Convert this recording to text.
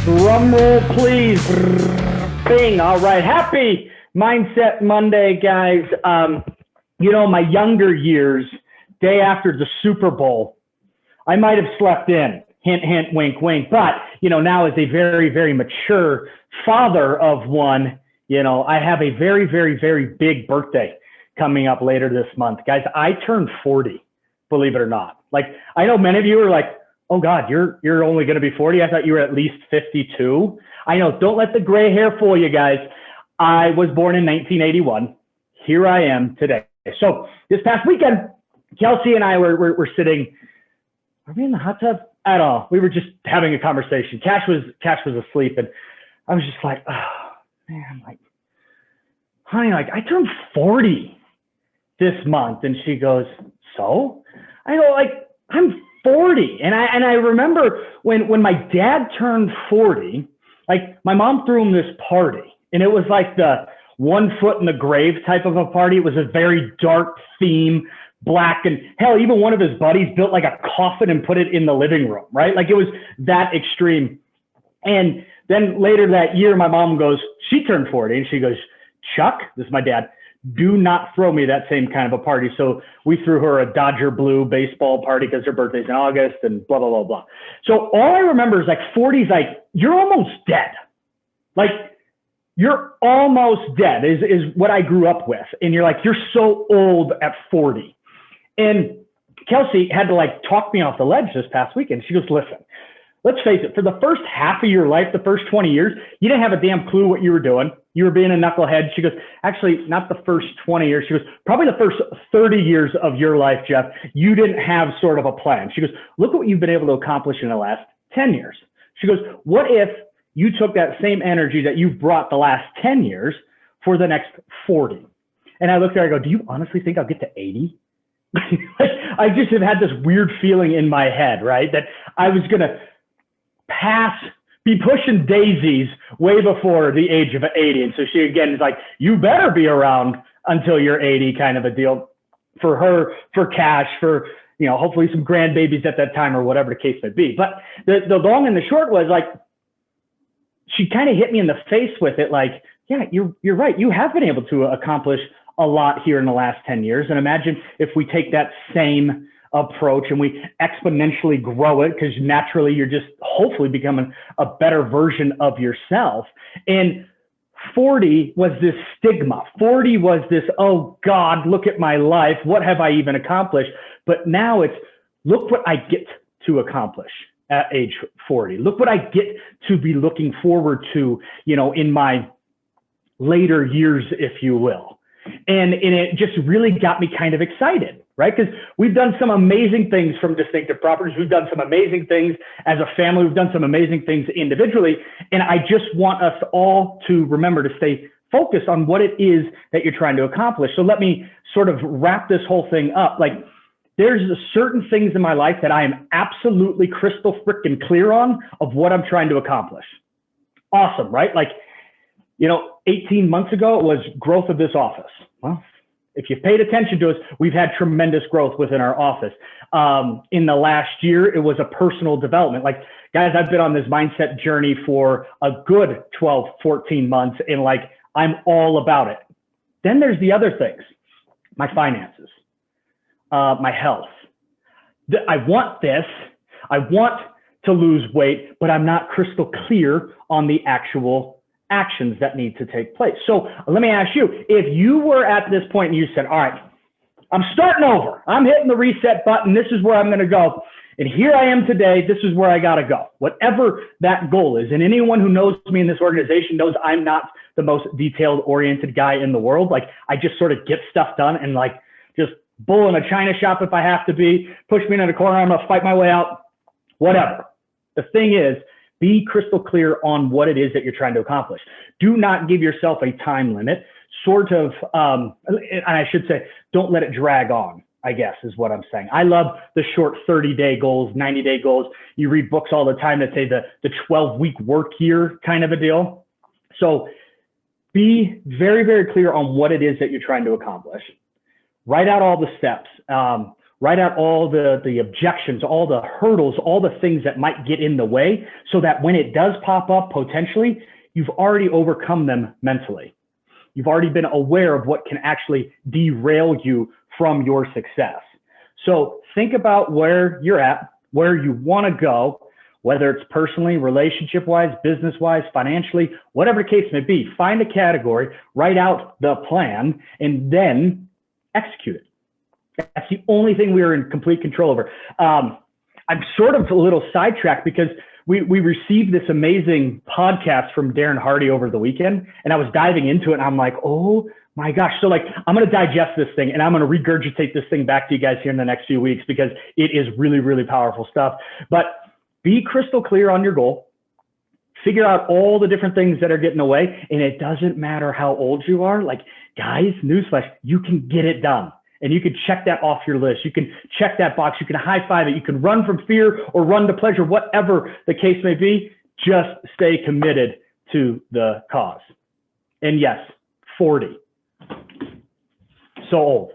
Drum roll, please. Bing. All right. Happy Mindset Monday, guys. My younger years, day after the Super Bowl, I might have slept in. Hint, hint, wink, wink. But, now as a very, very mature father of one, I have a very, very, very big birthday coming up later this month. Guys, I turned 40, believe it or not. Like, I know many of you are like, oh God, you're only going to be 40. I thought you were at least 52. I know. Don't let the gray hair fool you guys. I was born in 1981. Here I am today. So this past weekend, Kelsey and I were sitting. Are we in the hot tub? I don't know. We were just having a conversation. Cash was asleep, and I was just like, oh man, like, honey, like I turned 40 this month, and she goes, so? I go, like, I'm 40. And I remember when my dad turned 40, like my mom threw him this party, and it was like the 1 foot in the grave type of a party. It was a very dark theme, black, and hell, even one of his buddies built like a coffin and put it in the living room, right? Like it was that extreme. And then later that year, my mom goes, she turned 40, and she goes, Chuck, this is my dad, do not throw me that same kind of a party. So we threw her a Dodger blue baseball party because her birthday's in August and blah, blah, blah, blah. So all I remember is like 40 is like, you're almost dead. Like you're almost dead is what I grew up with. And you're like, you're so old at 40. And Kelsey had to like talk me off the ledge this past weekend. She goes, listen, let's face it, for the first half of your life, the first 20 years, you didn't have a damn clue what you were doing. You were being a knucklehead. She goes, actually, not the first 20 years. She goes, probably the first 30 years of your life, Jeff, you didn't have sort of a plan. She goes, look what you've been able to accomplish in the last 10 years. She goes, what if you took that same energy that you've brought the last 10 years for the next 40? And I looked at her, I go, do you honestly think I'll get to 80? I just have had this weird feeling in my head, right? That I was going to be pushing daisies way before the age of 80. And so she, again, is like, you better be around until you're 80 kind of a deal for her, for Cash, for, hopefully some grandbabies at that time or whatever the case may be. But the long and the short was like, she kind of hit me in the face with it. Like, yeah, you're right. You have been able to accomplish a lot here in the last 10 years. And imagine if we take that same approach and we exponentially grow it, because naturally you're just hopefully becoming a better version of yourself. And 40 was this stigma. 40 was this, oh God, look at my life. What have I even accomplished? But now it's, look what I get to accomplish at age 40. Look what I get to be looking forward to, in my later years, if you will. And it just really got me kind of excited, right? Because we've done some amazing things from Distinctive Properties. We've done some amazing things as a family. We've done some amazing things individually. And I just want us all to remember to stay focused on what it is that you're trying to accomplish. So let me sort of wrap this whole thing up. Like, there's certain things in my life that I am absolutely crystal freaking clear on of what I'm trying to accomplish. Awesome, right? Like, 18 months ago, it was growth of this office. Well, if you've paid attention to us, we've had tremendous growth within our office. In the last year, it was a personal development. Like, guys, I've been on this mindset journey for a good 12, 14 months, and like, I'm all about it. Then there's the other things, my finances, my health. I want this. I want to lose weight, but I'm not crystal clear on the actual actions that need to take place. So let me ask you, if you were at this point and you said, all right, I'm starting over, I'm hitting the reset button, this is where I'm going to go, and here I am today, this is where I got to go, whatever that goal is. And anyone who knows me in this organization knows I'm not the most detailed oriented guy in the world. Like, I just sort of get stuff done and like just bull in a china shop if I have to be, push me in a corner, I'm going to fight my way out, whatever. The thing is, be crystal clear on what it is that you're trying to accomplish. Do not give yourself a time limit. And I should say, don't let it drag on, I guess is what I'm saying. I love the short 30-day goals, 90-day goals. You read books all the time that say the 12-week work year kind of a deal. So be very, very clear on what it is that you're trying to accomplish. Write out all the steps. Write out all the objections, all the hurdles, all the things that might get in the way, so that when it does pop up potentially, you've already overcome them mentally. You've already been aware of what can actually derail you from your success. So think about where you're at, where you want to go, whether it's personally, relationship-wise, business-wise, financially, whatever the case may be. Find a category, write out the plan, and then execute it. That's the only thing we are in complete control over. I'm sort of a little sidetracked because we received this amazing podcast from Darren Hardy over the weekend, and I was diving into it, and I'm like, oh my gosh. So like, I'm going to digest this thing, and I'm going to regurgitate this thing back to you guys here in the next few weeks because it is really, really powerful stuff. But be crystal clear on your goal. Figure out all the different things that are getting away, and it doesn't matter how old you are. Like, guys, newsflash, you can get it done. And you can check that off your list. You can check that box. You can high five it. You can run from fear or run to pleasure, whatever the case may be. Just stay committed to the cause. And yes, 40. So old.